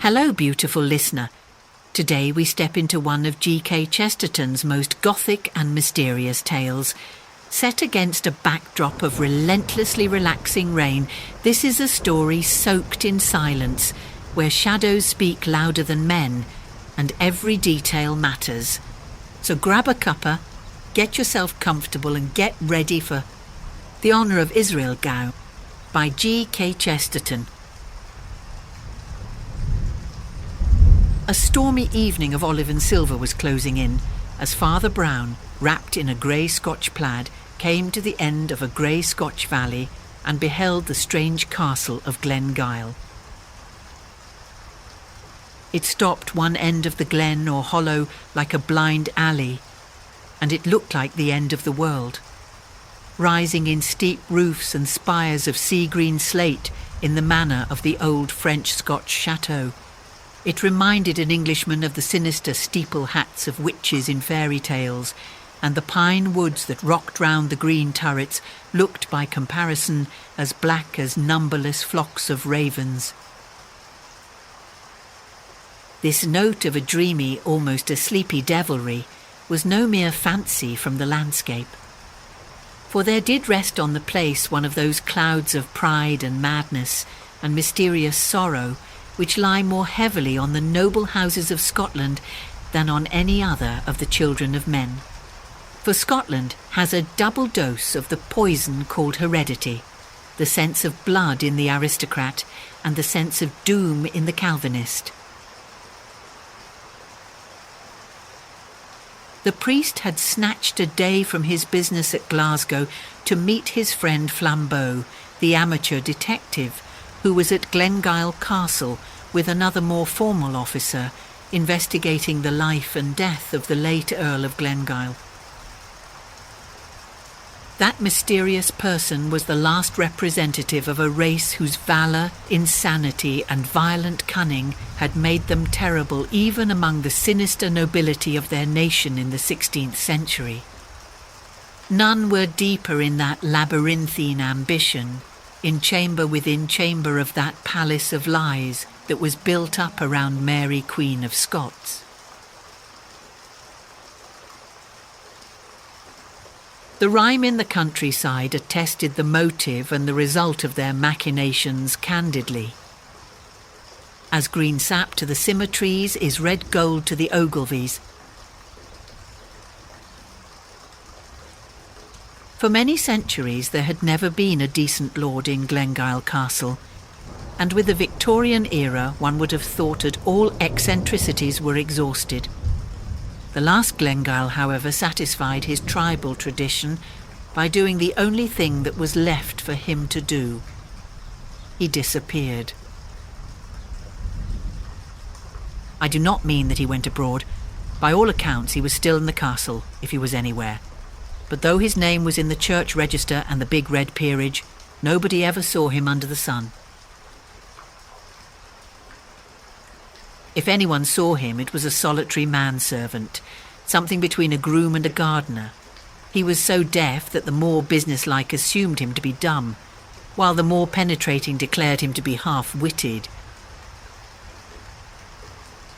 Hello, beautiful listener. Today we step into one of G.K. Chesterton's most gothic and mysterious tales. Set against a backdrop of relentlessly relaxing rain, this is a story soaked in silence, where shadows speak louder than men, and every detail matters. So grab a cuppa, get yourself comfortable and get ready for The Honour of Israel Gow by G.K. Chesterton. A stormy evening of olive and silver was closing in as Father Brown, wrapped in a grey Scotch plaid, came to the end of a grey Scotch valley and beheld the strange castle of Glengyle. It stopped one end of the glen or hollow like a blind alley, and it looked like the end of the world, rising in steep roofs and spires of sea-green slate in the manner of the old French-Scotch chateau. It reminded an Englishman of the sinister steeple hats of witches in fairy tales, and the pine woods that rocked round the green turrets looked by comparison as black as numberless flocks of ravens. This note of a dreamy, almost a sleepy devilry was no mere fancy from the landscape. For there did rest on the place one of those clouds of pride and madness and mysterious sorrow which lie more heavily on the noble houses of Scotland than on any other of the children of men. For Scotland has a double dose of the poison called heredity, the sense of blood in the aristocrat and the sense of doom in the Calvinist. The priest had snatched a day from his business at Glasgow to meet his friend Flambeau, the amateur detective, who was at Glengyle Castle with another more formal officer, investigating the life and death of the late Earl of Glengyle. That mysterious person was the last representative of a race whose valour, insanity and violent cunning had made them terrible even among the sinister nobility of their nation in the 16th century. None were deeper in that labyrinthine ambition, in chamber within chamber of that palace of lies that was built up around Mary Queen of Scots. The rhyme in the countryside attested the motive and the result of their machinations candidly. As green sap to the simmer trees is red gold to the Ogilvies. For many centuries there had never been a decent lord in Glengyle Castle, and with the Victorian era one would have thought that all eccentricities were exhausted. The last Glengyle, however, satisfied his tribal tradition by doing the only thing that was left for him to do. He disappeared. I do not mean that he went abroad. By all accounts he was still in the castle, if he was anywhere. But though his name was in the church register and the big red peerage, nobody ever saw him under the sun. If anyone saw him, it was a solitary manservant, something between a groom and a gardener. He was so deaf that the more businesslike assumed him to be dumb, while the more penetrating declared him to be half-witted.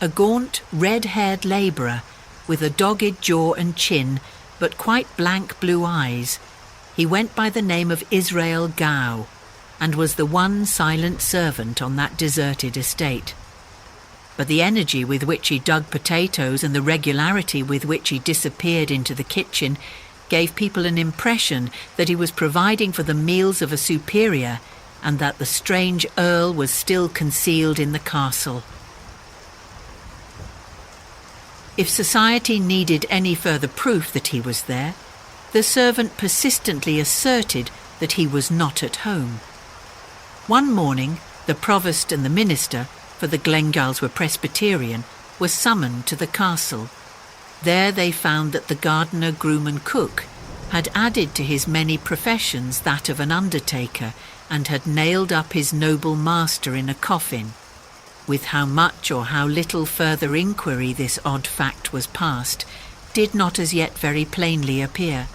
A gaunt, red-haired labourer, with a dogged jaw and chin, but quite blank blue eyes, he went by the name of Israel Gow, and was the one silent servant on that deserted estate. But the energy with which he dug potatoes and the regularity with which he disappeared into the kitchen gave people an impression that he was providing for the meals of a superior and that the strange earl was still concealed in the castle. If society needed any further proof that he was there, the servant persistently asserted that he was not at home. One morning, the provost and the minister, for the Glengyles were Presbyterian, were summoned to the castle. There they found that the gardener, groom and cook had added to his many professions that of an undertaker and had nailed up his noble master in a coffin. With how much or how little further inquiry this odd fact was passed did not as yet very plainly appear,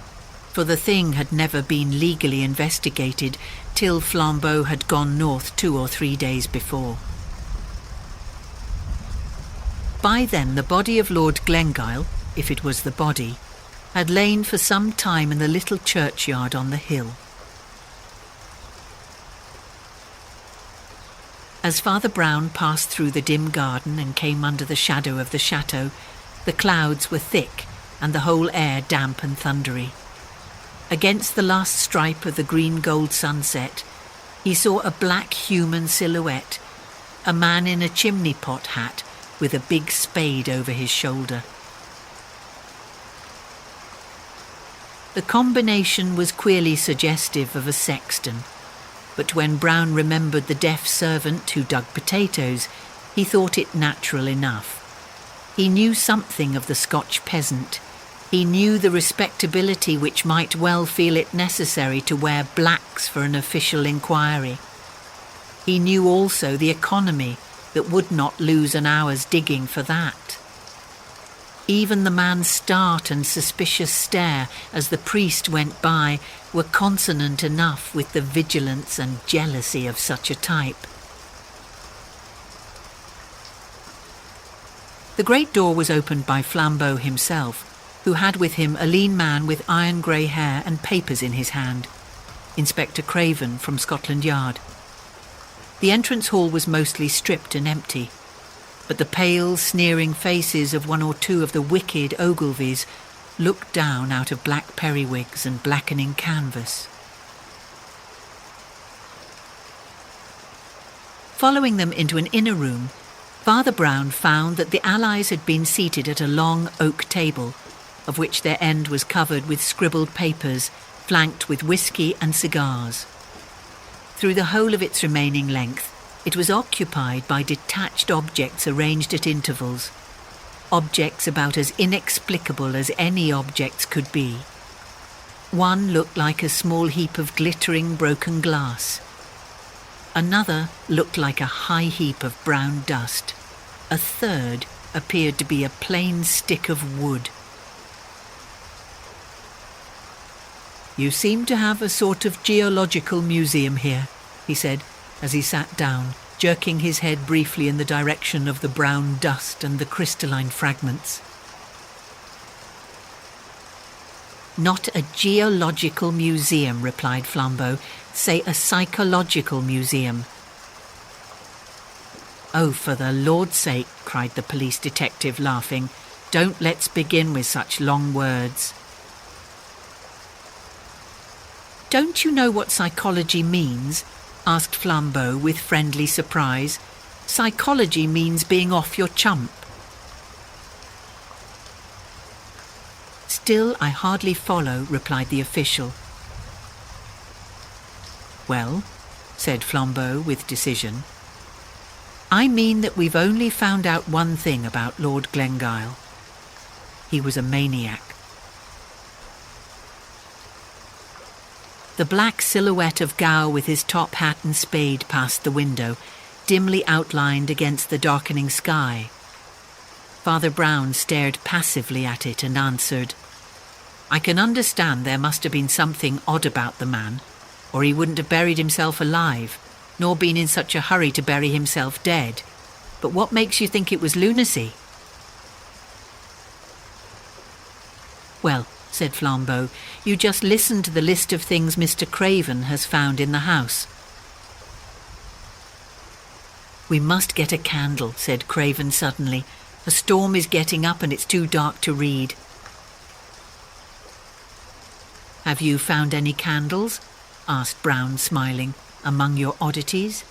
for the thing had never been legally investigated till Flambeau had gone north 2 or 3 days before. By then the body of Lord Glengyle, if it was the body, had lain for some time in the little churchyard on the hill. As Father Brown passed through the dim garden and came under the shadow of the chateau, the clouds were thick and the whole air damp and thundery. Against the last stripe of the green-gold sunset, he saw a black human silhouette, a man in a chimney-pot hat with a big spade over his shoulder. The combination was queerly suggestive of a sexton, but when Brown remembered the deaf servant who dug potatoes, he thought it natural enough. He knew something of the Scotch peasant. He knew the respectability which might well feel it necessary to wear blacks for an official inquiry. He knew also the economy that would not lose an hour's digging for that. Even the man's start and suspicious stare as the priest went by were consonant enough with the vigilance and jealousy of such a type. The great door was opened by Flambeau himself, who had with him a lean man with iron grey hair and papers in his hand, Inspector Craven from Scotland Yard. The entrance hall was mostly stripped and empty, but the pale, sneering faces of one or two of the wicked Ogilvies looked down out of black periwigs and blackening canvas. Following them into an inner room, Father Brown found that the allies had been seated at a long oak table, of which their end was covered with scribbled papers, flanked with whisky and cigars. Through the whole of its remaining length, it was occupied by detached objects arranged at intervals, objects about as inexplicable as any objects could be. One looked like a small heap of glittering broken glass. Another looked like a high heap of brown dust. A third appeared to be a plain stick of wood. "You seem to have a sort of geological museum here," he said, as he sat down, jerking his head briefly in the direction of the brown dust and the crystalline fragments. "Not a geological museum," replied Flambeau. "Say a psychological museum." "Oh, for the Lord's sake," cried the police detective, laughing. "Don't let's begin with such long words." "Don't you know what psychology means?" asked Flambeau with friendly surprise. "Psychology means being off your chump." "Still, I hardly follow," replied the official. "Well," said Flambeau with decision, "I mean that we've only found out one thing about Lord Glengyle. He was a maniac." The black silhouette of Gow with his top hat and spade passed the window, dimly outlined against the darkening sky. Father Brown stared passively at it and answered, "I can understand there must have been something odd about the man, or he wouldn't have buried himself alive, nor been in such a hurry to bury himself dead. But what makes you think it was lunacy?" "Well," said Flambeau, "you just listen to the list of things Mr. Craven has found in the house." "We must get a candle," said Craven suddenly. "A storm is getting up and it's too dark to read." "Have you found any candles?" asked Brown, smiling, "among your oddities?"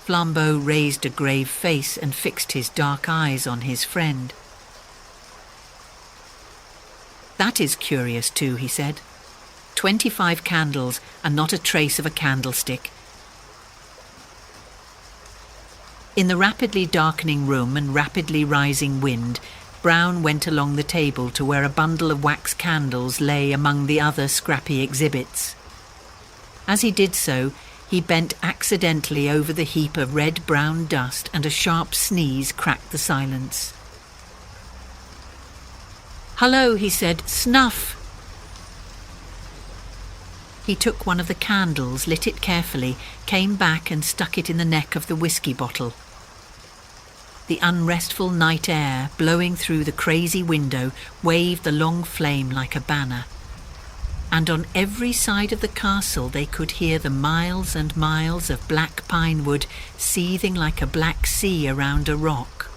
Flambeau raised a grave face and fixed his dark eyes on his friend. "That is curious too," he said. 25 candles and not a trace of a candlestick." In the rapidly darkening room and rapidly rising wind, Brown went along the table to where a bundle of wax candles lay among the other scrappy exhibits. As he did so, he bent accidentally over the heap of red-brown dust, and a sharp sneeze cracked the silence. "Hullo," he said, "snuff!" He took one of the candles, lit it carefully, came back and stuck it in the neck of the whisky bottle. The unrestful night air blowing through the crazy window waved the long flame like a banner. And on every side of the castle they could hear the miles and miles of black pine wood seething like a black sea around a rock.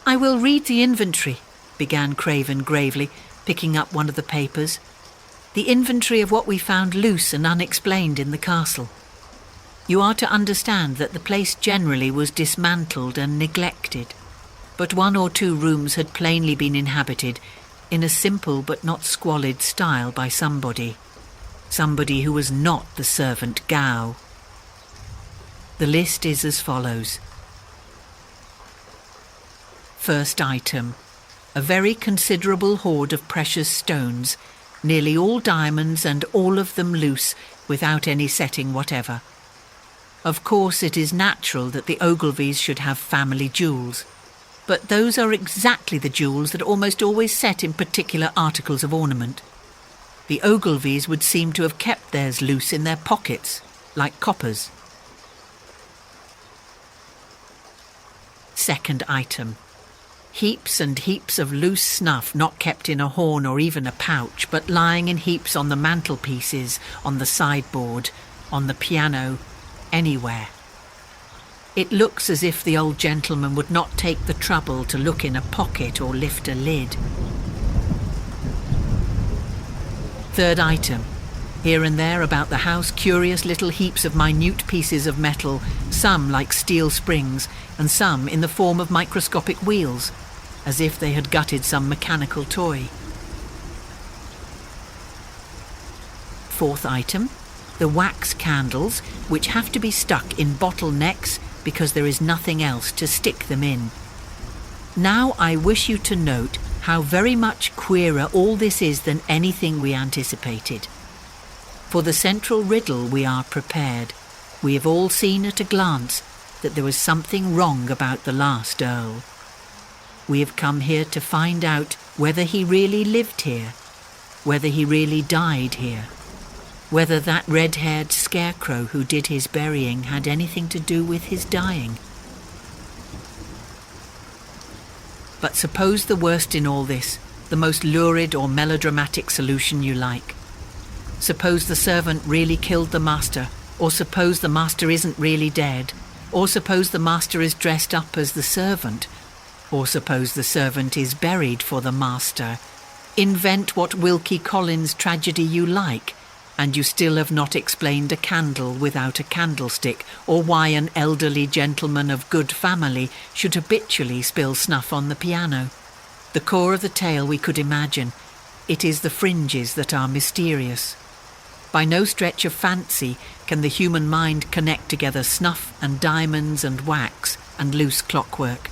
"I will read the inventory," began Craven gravely, picking up one of the papers. "The inventory of what we found loose and unexplained in the castle. You are to understand that the place generally was dismantled and neglected, but 1 or 2 rooms had plainly been inhabited in a simple but not squalid style by somebody who was not the servant Gow. The list is as follows. First item, a very considerable hoard of precious stones, nearly all diamonds and all of them loose, without any setting whatever. Of course, it is natural that the Ogilvies should have family jewels, but those are exactly the jewels that are almost always set in particular articles of ornament. The Ogilvies would seem to have kept theirs loose in their pockets, like coppers. Second item, heaps and heaps of loose snuff not kept in a horn or even a pouch, but lying in heaps on the mantelpieces, on the sideboard, on the piano, anywhere. It looks as if the old gentleman would not take the trouble to look in a pocket or lift a lid. Third item, here and there about the house curious little heaps of minute pieces of metal, some like steel springs and some in the form of microscopic wheels, as if they had gutted some mechanical toy. Fourth item, the wax candles, which have to be stuck in bottle necks because there is nothing else to stick them in. Now I wish you to note how very much queerer all this is than anything we anticipated. For the central riddle we are prepared. We have all seen at a glance that there was something wrong about the last Earl. We have come here to find out whether he really lived here, whether he really died here, whether that red-haired scarecrow who did his burying had anything to do with his dying. But suppose the worst in all this, the most lurid or melodramatic solution you like. Suppose the servant really killed the master, or suppose the master isn't really dead, or suppose the master is dressed up as the servant, or suppose the servant is buried for the master. Invent what Wilkie Collins tragedy you like, and you still have not explained a candle without a candlestick, or why an elderly gentleman of good family should habitually spill snuff on the piano. The core of the tale we could imagine. It is the fringes that are mysterious. By no stretch of fancy can the human mind connect together snuff and diamonds and wax and loose clockwork.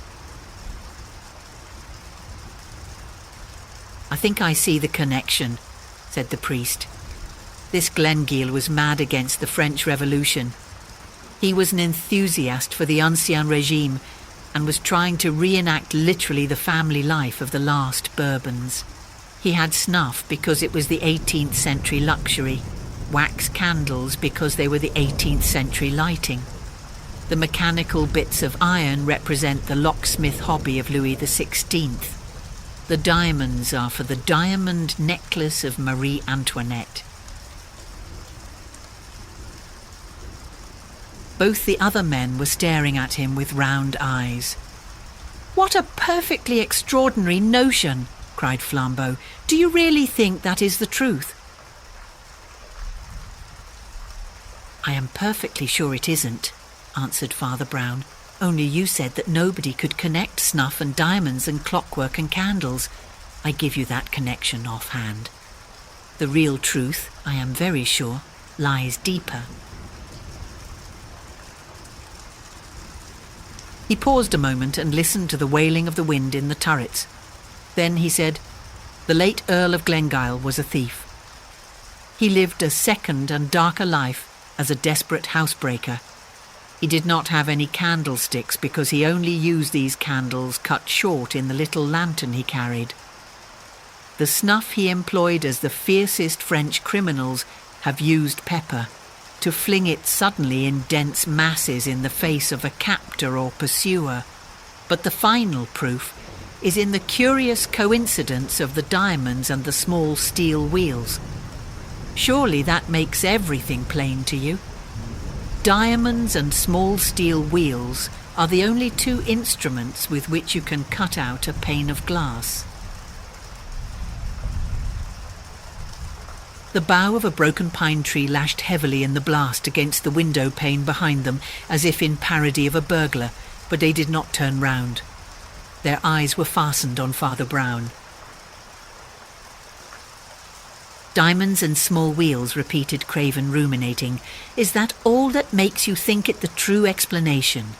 "I think I see the connection," said the priest. "This Glengiel was mad against the French Revolution. He was an enthusiast for the Ancien Regime and was trying to reenact literally the family life of the last Bourbons. He had snuff because it was the 18th century luxury, wax candles because they were the 18th century lighting. The mechanical bits of iron represent the locksmith hobby of Louis XVI. The diamonds are for the diamond necklace of Marie Antoinette." Both the other men were staring at him with round eyes. "What a perfectly extraordinary notion!" cried Flambeau. "Do you really think that is the truth?" "I am perfectly sure it isn't," answered Father Brown. "Only you said that nobody could connect snuff and diamonds and clockwork and candles. I give you that connection offhand. The real truth, I am very sure, lies deeper." He paused a moment and listened to the wailing of the wind in the turrets. Then he said, "The late Earl of Glengyle was a thief. He lived a second and darker life as a desperate housebreaker. He did not have any candlesticks because he only used these candles cut short in the little lantern he carried. The snuff he employed as the fiercest French criminals have used pepper, to fling it suddenly in dense masses in the face of a captor or pursuer. But the final proof is in the curious coincidence of the diamonds and the small steel wheels. Surely that makes everything plain to you. Diamonds and small steel wheels are the only two instruments with which you can cut out a pane of glass. The bough of a broken pine tree lashed heavily in the blast against the window pane behind them, as if in parody of a burglar, but they did not turn round. Their eyes were fastened on Father Brown. Diamonds and small wheels, repeated Craven, ruminating. Is that all that makes you think it the true explanation?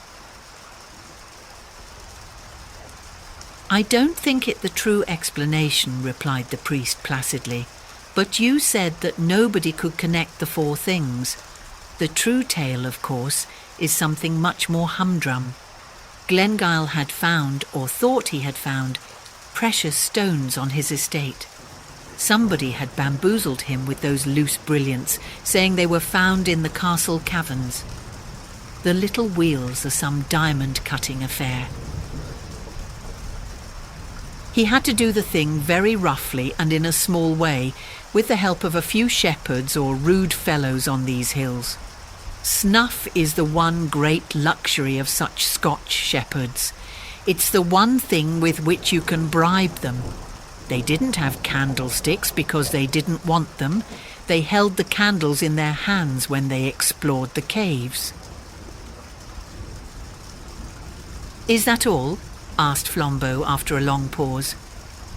I don't think it the true explanation, replied the priest placidly. But you said that nobody could connect the four things. The true tale, of course, is something much more humdrum. Glengyle had found, or thought he had found, precious stones on his estate. Somebody had bamboozled him with those loose brilliants, saying they were found in the castle caverns. The little wheels are some diamond-cutting affair. He had to do the thing very roughly and in a small way, with the help of a few shepherds or rude fellows on these hills. Snuff is the one great luxury of such Scotch shepherds. It's the one thing with which you can bribe them. They didn't have candlesticks because they didn't want them. They held the candles in their hands when they explored the caves. Is that all? Asked Flambeau after a long pause.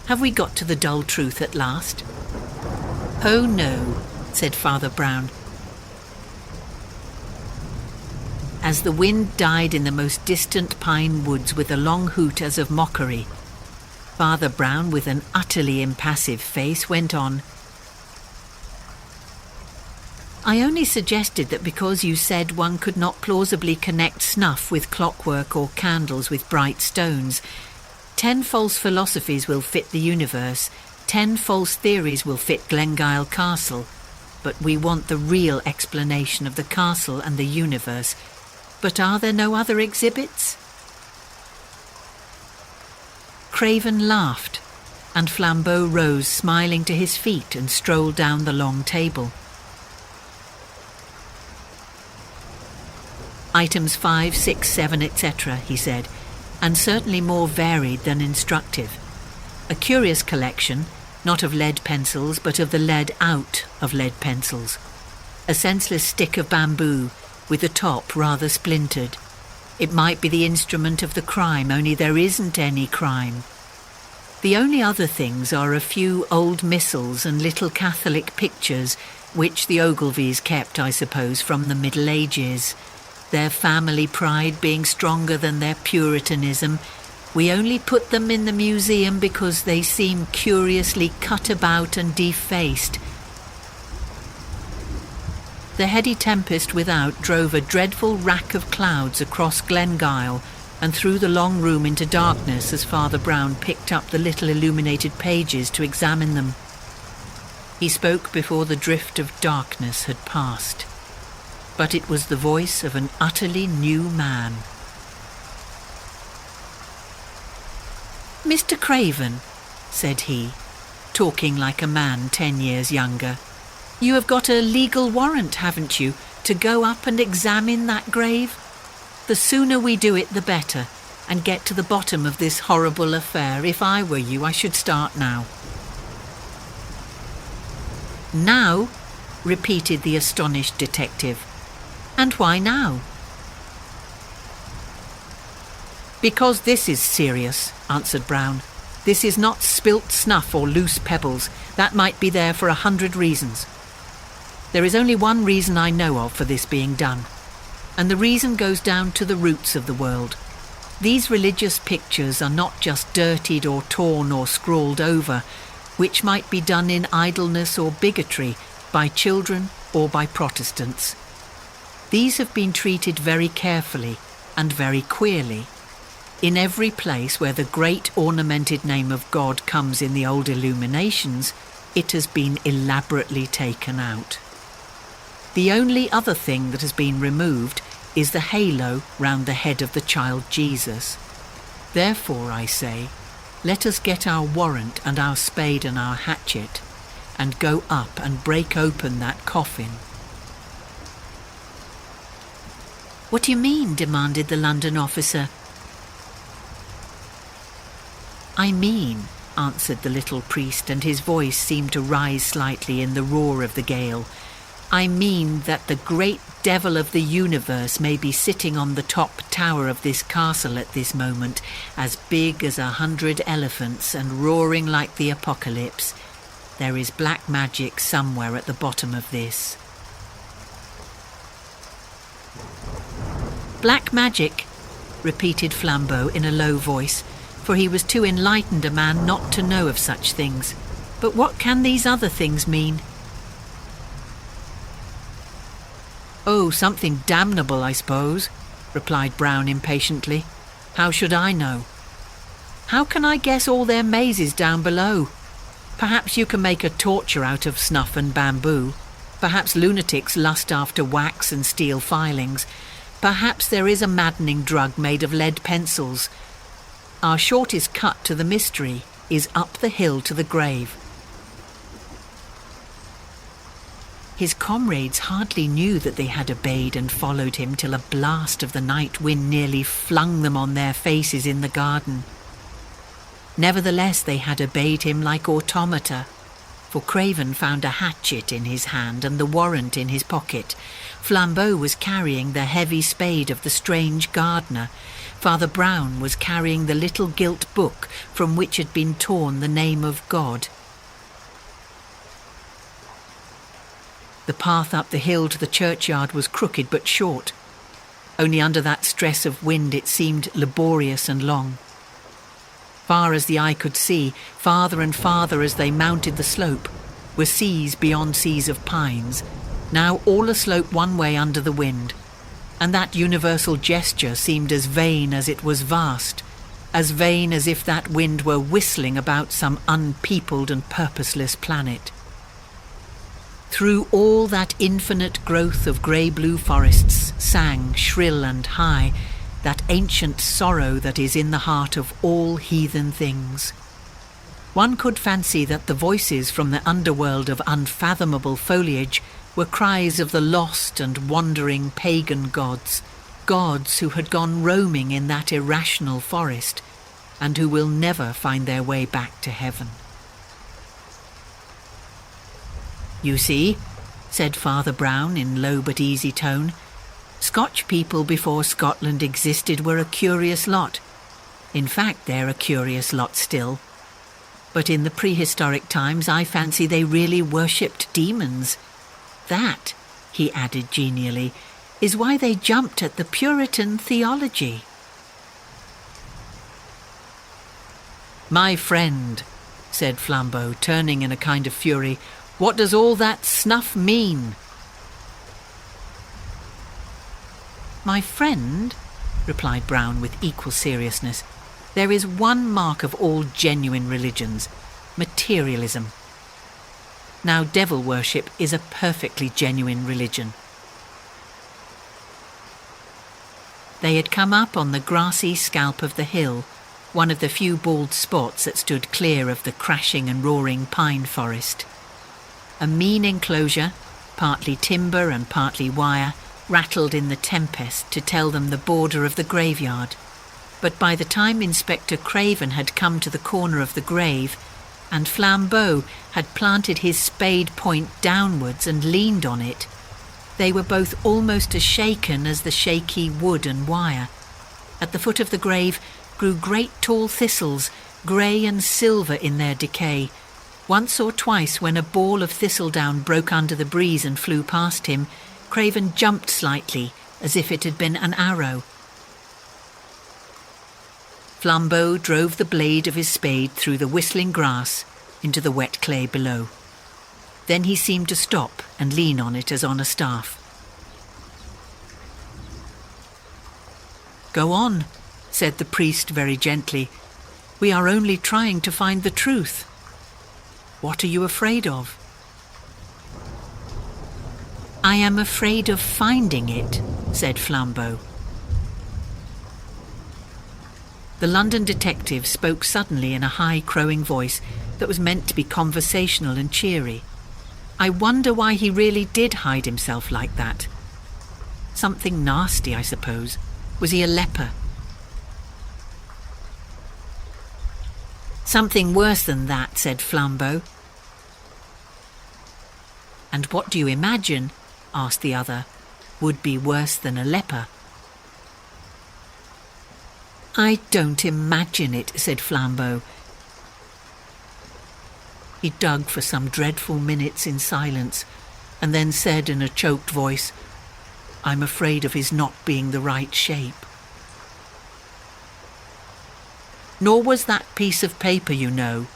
Have we got to the dull truth at last? Oh no, said Father Brown. As the wind died in the most distant pine woods with a long hoot as of mockery, Father Brown, with an utterly impassive face, went on. I only suggested that because you said one could not plausibly connect snuff with clockwork or candles with bright stones. 10 false philosophies will fit the universe, 10 false theories will fit Glengyle Castle, but we want the real explanation of the castle and the universe. But are there no other exhibits? Craven laughed, and Flambeau rose, smiling to his feet, and strolled down the long table. Items 5, 6, 7, etc., he said, and certainly more varied than instructive. A curious collection, not of lead pencils, but of the lead out of lead pencils. A senseless stick of bamboo, with the top rather splintered. It might be the instrument of the crime, only there isn't any crime. The only other things are a few old missals and little Catholic pictures, which the Ogilvies kept, I suppose, from the Middle Ages. Their family pride being stronger than their Puritanism, we only put them in the museum because they seem curiously cut about and defaced. The heady tempest without drove a dreadful rack of clouds across Glengyle and through the long room into darkness as Father Brown picked up the little illuminated pages to examine them. He spoke before the drift of darkness had passed, but it was the voice of an utterly new man. Mr. Craven, said he, talking like a man 10 years younger, you have got a legal warrant, haven't you, to go up and examine that grave? The sooner we do it, the better, and get to the bottom of this horrible affair. If I were you, I should start now. Now? Repeated the astonished detective. And why now? Because this is serious, answered Brown. This is not spilt snuff or loose pebbles. That might be there for 100 reasons. There is only one reason I know of for this being done, and the reason goes down to the roots of the world. These religious pictures are not just dirtied or torn or scrawled over, which might be done in idleness or bigotry by children or by Protestants. These have been treated very carefully and very queerly. In every place where the great ornamented name of God comes in the old illuminations, it has been elaborately taken out. The only other thing that has been removed is the halo round the head of the child Jesus. Therefore, I say, let us get our warrant and our spade and our hatchet, and go up and break open that coffin." "What do you mean?" demanded the London officer. "I mean," answered the little priest, and his voice seemed to rise slightly in the roar of the gale, "I mean that the great devil of the universe may be sitting on the top tower of this castle at this moment, as big as 100 elephants and roaring like the apocalypse. There is black magic somewhere at the bottom of this." "Black magic," repeated Flambeau in a low voice, for he was too enlightened a man not to know of such things. "But what can these other things mean?" "Oh, something damnable, I suppose," replied Brown impatiently. "How should I know? How can I guess all their mazes down below? Perhaps you can make a torture out of snuff and bamboo. Perhaps lunatics lust after wax and steel filings. Perhaps there is a maddening drug made of lead pencils. Our shortest cut to the mystery is up the hill to the grave." His comrades hardly knew that they had obeyed and followed him till a blast of the night wind nearly flung them on their faces in the garden. Nevertheless, they had obeyed him like automata, for Craven found a hatchet in his hand and the warrant in his pocket. Flambeau was carrying the heavy spade of the strange gardener. Father Brown was carrying the little gilt book from which had been torn the name of God. The path up the hill to the churchyard was crooked but short. Only under that stress of wind it seemed laborious and long. Far as the eye could see, farther and farther as they mounted the slope, were seas beyond seas of pines, now all aslope one way under the wind, and that universal gesture seemed as vain as it was vast, as vain as if that wind were whistling about some unpeopled and purposeless planet. Through all that infinite growth of grey-blue forests sang, shrill and high, that ancient sorrow that is in the heart of all heathen things. One could fancy that the voices from the underworld of unfathomable foliage were cries of the lost and wandering pagan gods, gods who had gone roaming in that irrational forest, and who will never find their way back to heaven. "You see," said Father Brown in low but easy tone, "Scotch people before Scotland existed were a curious lot. In fact, they're a curious lot still. But in the prehistoric times I fancy they really worshipped demons. That," he added genially, "is why they jumped at the Puritan theology." "My friend," said Flambeau, turning in a kind of fury, "what does all that snuff mean?" "My friend," replied Brown with equal seriousness, "there is one mark of all genuine religions: materialism. Now, devil worship is a perfectly genuine religion." They had come up on the grassy scalp of the hill, one of the few bald spots that stood clear of the crashing and roaring pine forest. A mean enclosure, partly timber and partly wire, rattled in the tempest to tell them the border of the graveyard. But by the time Inspector Craven had come to the corner of the grave, and Flambeau had planted his spade point downwards and leaned on it, they were both almost as shaken as the shaky wood and wire. At the foot of the grave grew great tall thistles, grey and silver in their decay. Once or twice, when a ball of thistledown broke under the breeze and flew past him, Craven jumped slightly, as if it had been an arrow. Flambeau drove the blade of his spade through the whistling grass into the wet clay below. Then he seemed to stop and lean on it as on a staff. "Go on," said the priest very gently. "We are only trying to find the truth. What are you afraid of?" "I am afraid of finding it," said Flambeau. The London detective spoke suddenly in a high crowing voice that was meant to be conversational and cheery. "I wonder why he really did hide himself like that. Something nasty, I suppose. Was he a leper?" "Something worse than that," said Flambeau. "And what do you imagine," asked the other, "would be worse than a leper?" "I don't imagine it," said Flambeau. He dug for some dreadful minutes in silence, and then said in a choked voice, "I'm afraid of his not being the right shape." "Nor was that piece of paper, you know,"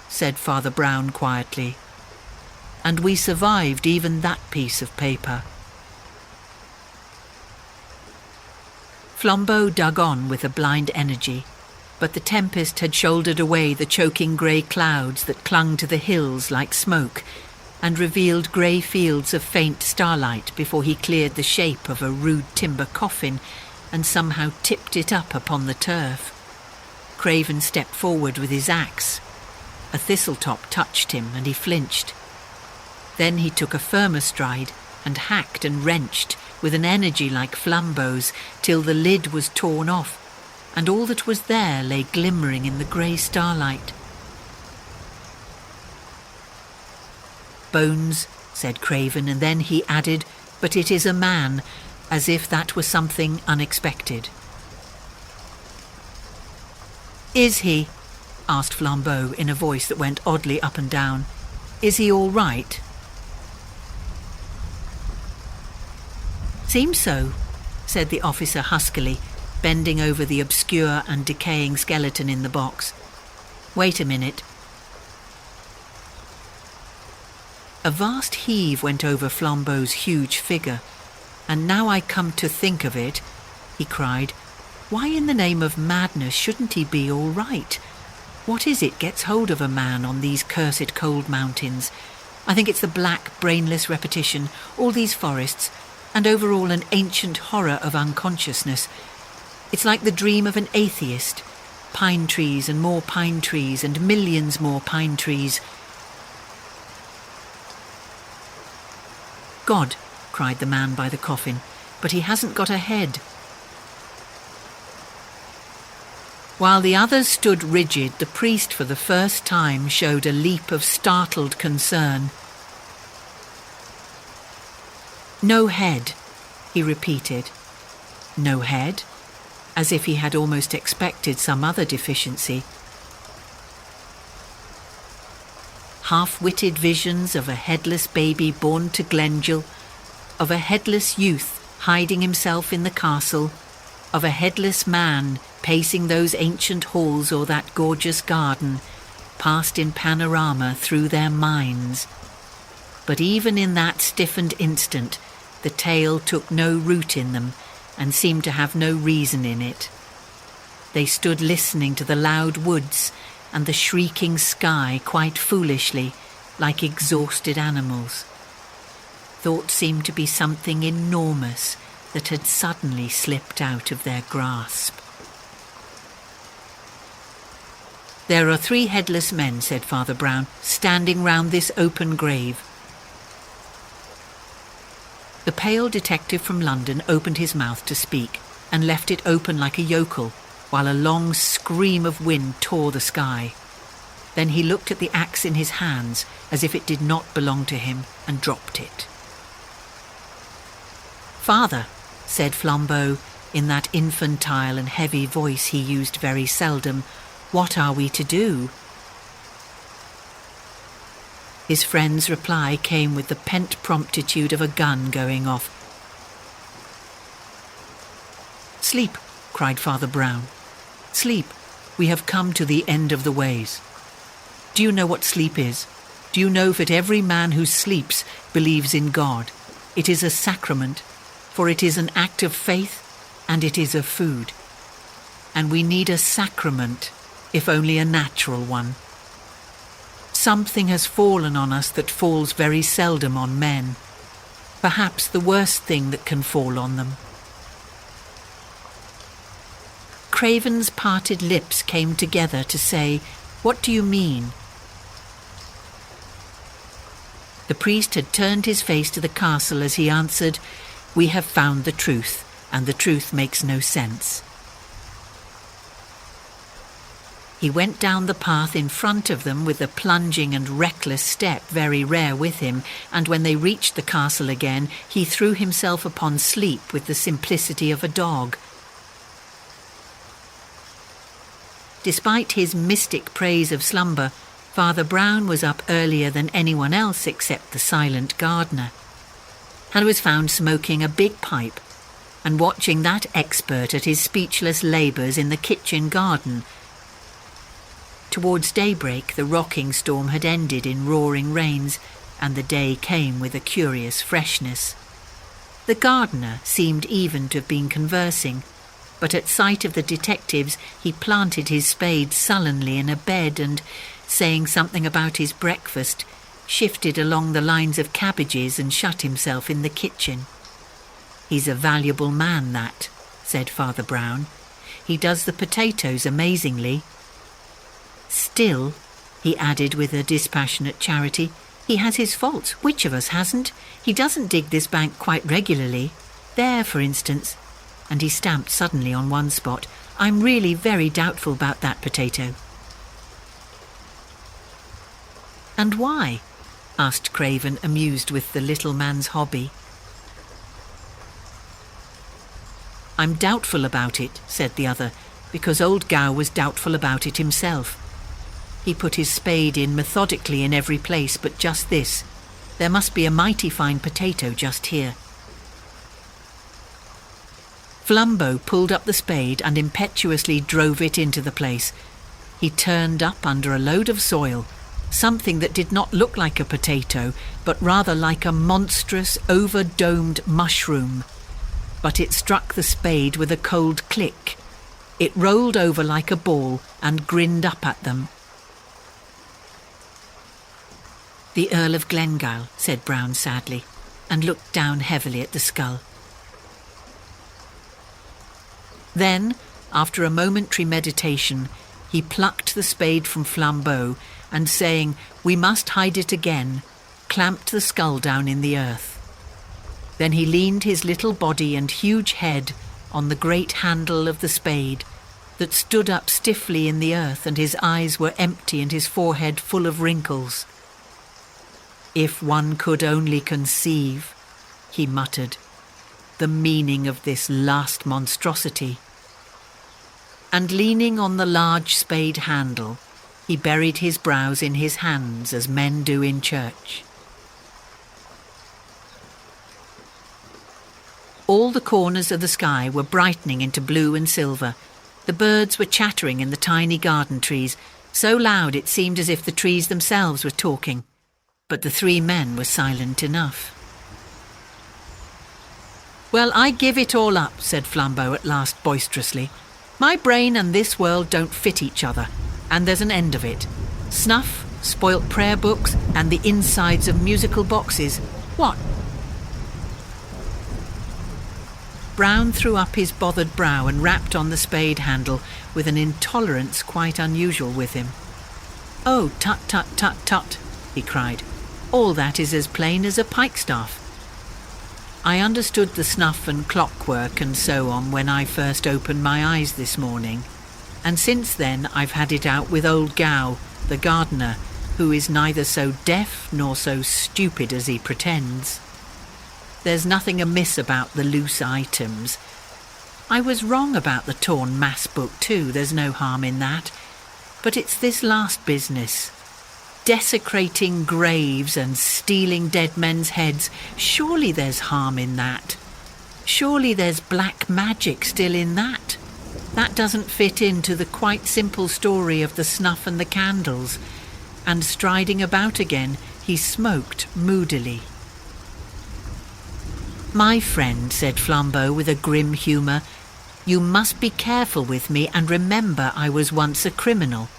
said Father Brown quietly. "And we survived even that piece of paper." Flambeau dug on with a blind energy, but the tempest had shouldered away the choking grey clouds that clung to the hills like smoke and revealed grey fields of faint starlight before he cleared the shape of a rude timber coffin and somehow tipped it up upon the turf. Craven stepped forward with his axe. A thistletop touched him and he flinched. Then he took a firmer stride and hacked and wrenched with an energy like Flambeau's till the lid was torn off, and all that was there lay glimmering in the grey starlight. "Bones," said Craven, and then he added, "But it is a man," as if that were something unexpected. "Is he?" asked Flambeau in a voice that went oddly up and down. "Is he all right?" "Seems so," said the officer huskily, bending over the obscure and decaying skeleton in the box. "Wait a minute." A vast heave went over Flambeau's huge figure. "And now I come to think of it," he cried, "why in the name of madness shouldn't he be all right? What is it gets hold of a man on these cursed cold mountains? I think it's the black, brainless repetition, all these forests, and over all an ancient horror of unconsciousness. It's like the dream of an atheist. Pine trees and more pine trees and millions more pine trees." "God," cried the man by the coffin, "but he hasn't got a head." While the others stood rigid, the priest for the first time showed a leap of startled concern. "No head," he repeated. "No head?" as if he had almost expected some other deficiency. Half-witted visions of a headless baby born to Glengyle, of a headless youth hiding himself in the castle, of a headless man pacing those ancient halls or that gorgeous garden, passed in panorama through their minds. But even in that stiffened instant, the tale took no root in them and seemed to have no reason in it. They stood listening to the loud woods and the shrieking sky quite foolishly, like exhausted animals. Thought seemed to be something enormous that had suddenly slipped out of their grasp. "There are 3 headless men," said Father Brown, "standing round this open grave." The pale detective from London opened his mouth to speak and left it open like a yokel, while a long scream of wind tore the sky. Then he looked at the axe in his hands as if it did not belong to him and dropped it. "Father," said Flambeau in that infantile and heavy voice he used very seldom, "what are we to do?" His friend's reply came with the pent promptitude of a gun going off. "Sleep," cried Father Brown. "Sleep. We have come to the end of the ways. Do you know what sleep is? Do you know that every man who sleeps believes in God? It is a sacrament, for it is an act of faith and it is of food. And we need a sacrament, if only a natural one. Something has fallen on us that falls very seldom on men. perhaps the worst thing that can fall on them. Craven's parted lips came together to say, "What do you mean?" The priest had turned his face to the castle as he answered, "We have found the truth, and the truth makes no sense." He went down the path in front of them with a plunging and reckless step very rare with him, and when they reached the castle again, he threw himself upon sleep with the simplicity of a dog. Despite his mystic praise of slumber, Father Brown was up earlier than anyone else except the silent gardener, and was found smoking a big pipe and watching that expert at his speechless labours in the kitchen garden. Towards daybreak, the rocking storm had ended in roaring rains, and the day came with a curious freshness. The gardener seemed even to have been conversing, but at sight of the detectives he planted his spade sullenly in a bed and, saying something about his breakfast, shifted along the lines of cabbages and shut himself in the kitchen. "He's a valuable man, that," said Father Brown. "He does the potatoes amazingly. Still," he added with a dispassionate charity, "he has his faults. Which of us hasn't? He doesn't dig this bank quite regularly. There, for instance," and he stamped suddenly on one spot, "I'm really very doubtful about that potato." "And why?" asked Craven, amused with the little man's hobby. "I'm doubtful about it," said the other, "because old Gow was doubtful about it himself. He put his spade in methodically in every place but just this. There must be a mighty fine potato just here." Flambeau pulled up the spade and impetuously drove it into the place. He turned up under a load of soil, something that did not look like a potato, but rather like a monstrous, over-domed mushroom. But it struck the spade with a cold click. It rolled over like a ball and grinned up at them. "The Earl of Glengyle," said Brown sadly, and looked down heavily at the skull. Then, after a momentary meditation, he plucked the spade from Flambeau and, saying, "We must hide it again," clamped the skull down in the earth. Then he leaned his little body and huge head on the great handle of the spade that stood up stiffly in the earth, and his eyes were empty and his forehead full of wrinkles. "If one could only conceive," he muttered, "the meaning of this last monstrosity." And leaning on the large spade handle, he buried his brows in his hands as men do in church. All the corners of the sky were brightening into blue and silver. The birds were chattering in the tiny garden trees, so loud it seemed as if the trees themselves were talking. But the three men were silent enough. "Well, I give it all up," said Flambeau at last boisterously. "My brain and this world don't fit each other, and there's an end of it. Snuff, spoilt prayer books, and the insides of musical boxes. What?" Brown threw up his bothered brow and rapped on the spade handle with an intolerance quite unusual with him. "Oh, tut, tut, tut, tut," he cried. "All that is as plain as a pikestaff. I understood the snuff and clockwork and so on when I first opened my eyes this morning, and since then I've had it out with old Gow, the gardener, who is neither so deaf nor so stupid as he pretends. There's nothing amiss about the loose items. I was wrong about the torn mass book too, there's no harm in that. But it's this last business. Desecrating graves and stealing dead men's heads. Surely there's harm in that. Surely there's black magic still in that. That doesn't fit into the quite simple story of the snuff and the candles." And striding about again, he smoked moodily. "My friend," said Flambeau with a grim humour, "you must be careful with me and remember I was once a criminal.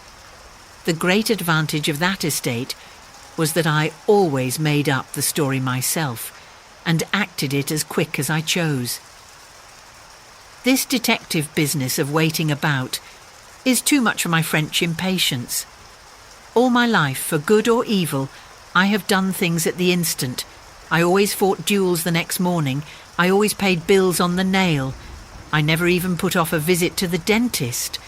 The great advantage of that estate was that I always made up the story myself, and acted it as quick as I chose. This detective business of waiting about is too much for my French impatience. All my life, for good or evil, I have done things at the instant. I always fought duels the next morning. I always paid bills on the nail. I never even put off a visit to the dentist.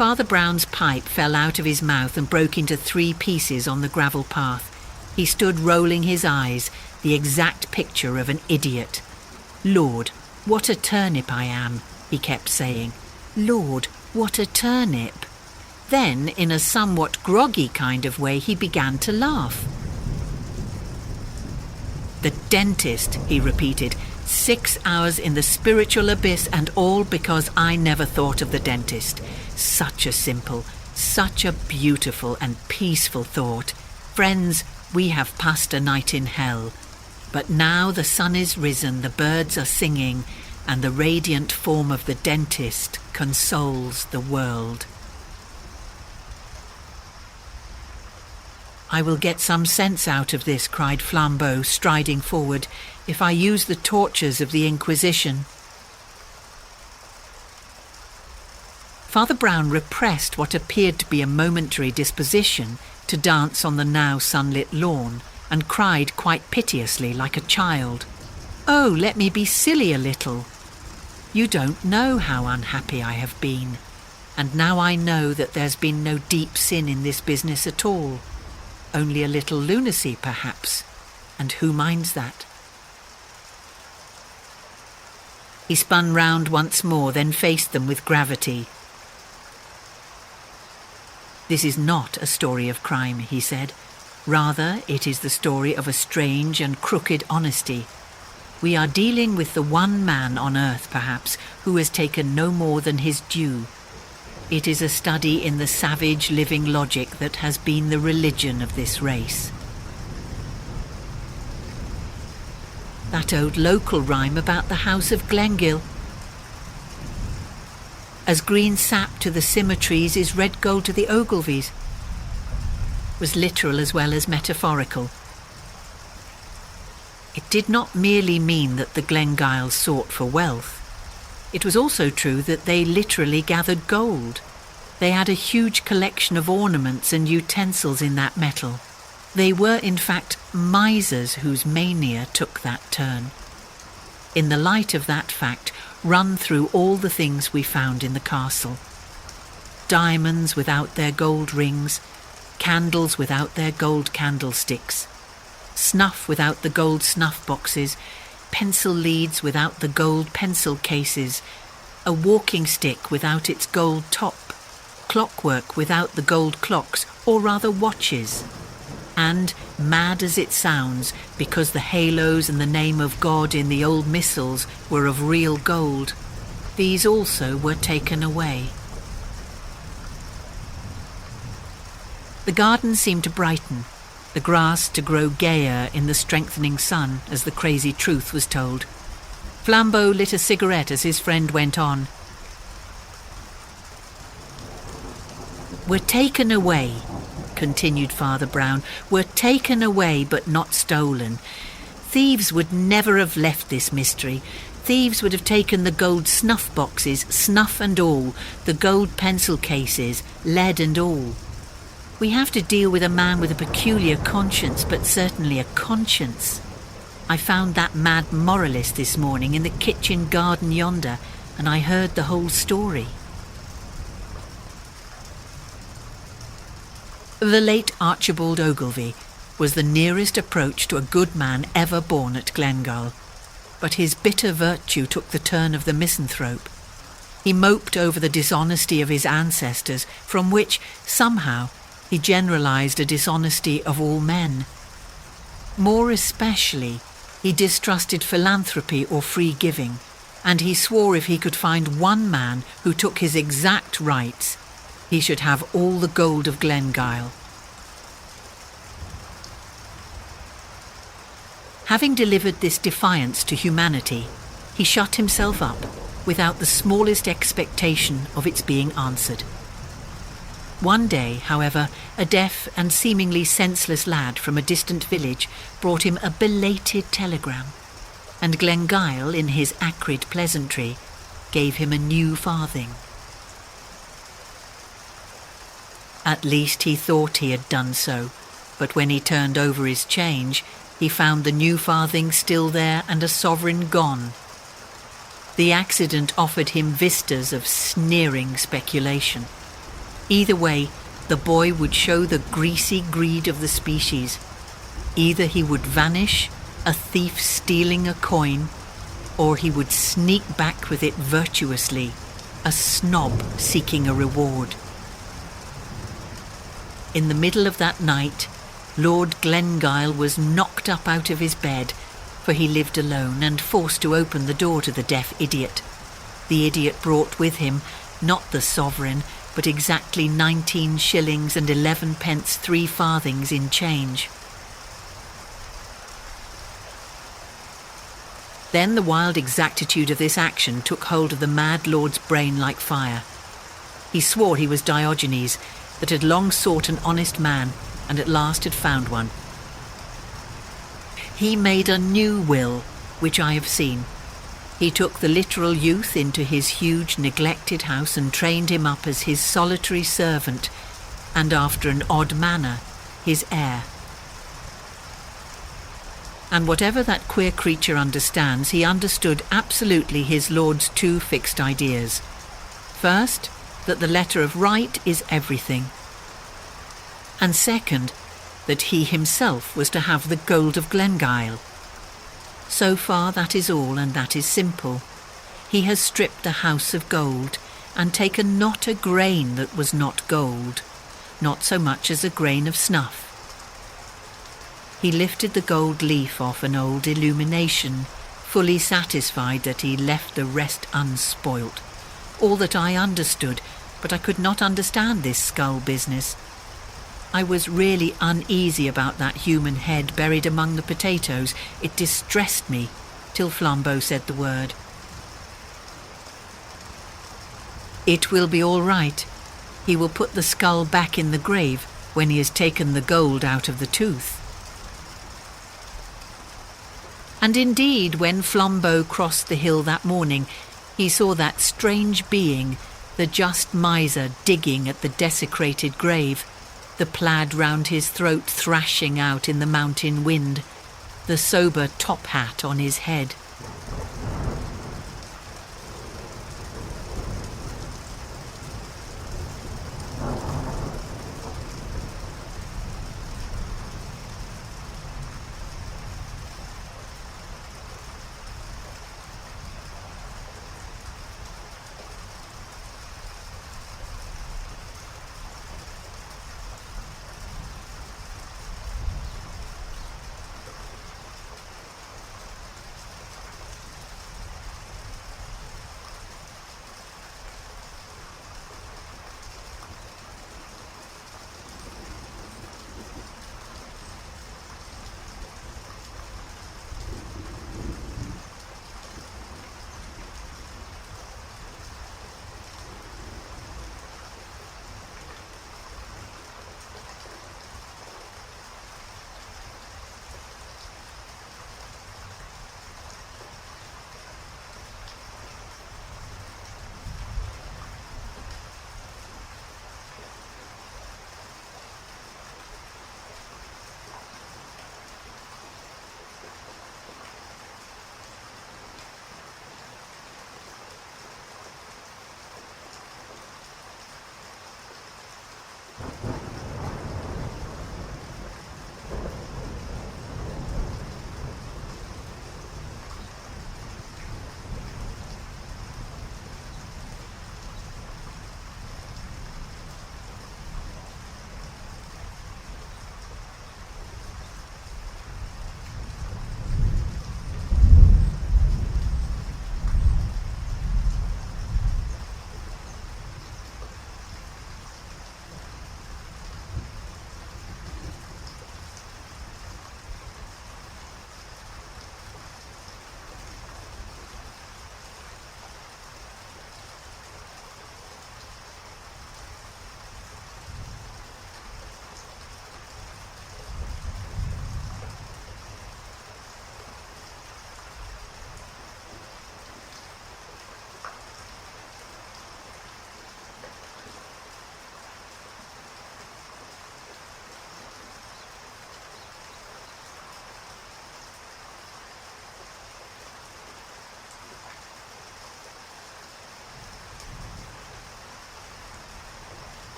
Father Brown's pipe fell out of his mouth and broke into 3 pieces on the gravel path. He stood rolling his eyes, the exact picture of an idiot. "Lord, what a turnip I am," he kept saying. "Lord, what a turnip." Then, in a somewhat groggy kind of way, he began to laugh. "The dentist," he repeated, 6 hours in the spiritual abyss, and all because I never thought of the dentist. Such a simple, such a beautiful and peaceful thought. Friends, we have passed a night in hell. But now the sun is risen, the birds are singing, and the radiant form of the dentist consoles the world. "I will get some sense out of this," cried Flambeau, striding forward, "if I use the tortures of the Inquisition." Father Brown repressed what appeared to be a momentary disposition to dance on the now sunlit lawn, and cried quite piteously like a child, "Oh, let me be silly a little. You don't know how unhappy I have been, and now I know that there's been no deep sin in this business at all. Only a little lunacy, perhaps, and who minds that?" He spun round once more, then faced them with gravity. "This is not a story of crime," he said. "Rather, it is the story of a strange and crooked honesty. We are dealing with the one man on earth, perhaps, who has taken no more than his due. It is a study in the savage living logic that has been the religion of this race." That old local rhyme about the house of Glengyle. "As green sap to the symmetries is red gold to the Ogilvies," was literal as well as metaphorical. It did not merely mean that the Glengyles sought for wealth. It was also true that they literally gathered gold. They had a huge collection of ornaments and utensils in that metal. They were, in fact, misers whose mania took that turn. In the light of that fact, run through all the things we found in the castle. Diamonds without their gold rings, candles without their gold candlesticks, snuff without the gold snuff boxes, pencil leads without the gold pencil cases, a walking stick without its gold top, clockwork without the gold clocks, or rather watches. And, mad as it sounds, because the halos and the name of God in the old missals were of real gold, these also were taken away. The garden seemed to brighten, the grass to grow gayer in the strengthening sun as the crazy truth was told. Flambeau lit a cigarette as his friend went on. "Were taken away," continued Father Brown, "were taken away but not stolen. Thieves would never have left this mystery. Thieves would have taken the gold snuff boxes, snuff and all, the gold pencil cases, lead and all. We have to deal with a man with a peculiar conscience, but certainly a conscience. I found that mad moralist this morning in the kitchen garden yonder, and I heard the whole story." The late Archibald Ogilvy was the nearest approach to a good man ever born at Glengyle, but his bitter virtue took the turn of the misanthrope. He moped over the dishonesty of his ancestors, from which, somehow, he generalised a dishonesty of all men. More especially, he distrusted philanthropy or free giving, and he swore if he could find one man who took his exact rights, he should have all the gold of Glengyle. Having delivered this defiance to humanity, he shut himself up without the smallest expectation of its being answered. One day, however, a deaf and seemingly senseless lad from a distant village brought him a belated telegram, and Glengyle, in his acrid pleasantry, gave him a new farthing. At least he thought he had done so, but when he turned over his change, he found the new farthing still there and a sovereign gone. The accident offered him vistas of sneering speculation. Either way, the boy would show the greasy greed of the species. Either he would vanish, a thief stealing a coin, or he would sneak back with it virtuously, a snob seeking a reward. In the middle of that night, Lord Glengyle was knocked up out of his bed, for he lived alone, and forced to open the door to the deaf idiot. The idiot brought with him not the sovereign, but exactly 19 shillings and 11 pence 3 farthings in change. Then the wild exactitude of this action took hold of the mad lord's brain like fire. He swore he was Diogenes, that had long sought an honest man, and at last had found one. He made a new will, which I have seen. He took the literal youth into his huge neglected house and trained him up as his solitary servant, and after an odd manner, his heir. And whatever that queer creature understands, he understood absolutely his lord's 2 fixed ideas. First, that the letter of right is everything. And second, that he himself was to have the gold of Glengyle. So far that is all, and that is simple. He has stripped the house of gold, and taken not a grain that was not gold, not so much as a grain of snuff. He lifted the gold leaf off an old illumination, fully satisfied that he left the rest unspoilt. All that I understood, but I could not understand this skull business. I was really uneasy about that human head buried among the potatoes. It distressed me, till Flambeau said the word. It will be all right. He will put the skull back in the grave when he has taken the gold out of the tooth. And indeed, when Flambeau crossed the hill that morning, he saw that strange being, the just miser, digging at the desecrated grave, the plaid round his throat thrashing out in the mountain wind, the sober top hat on his head.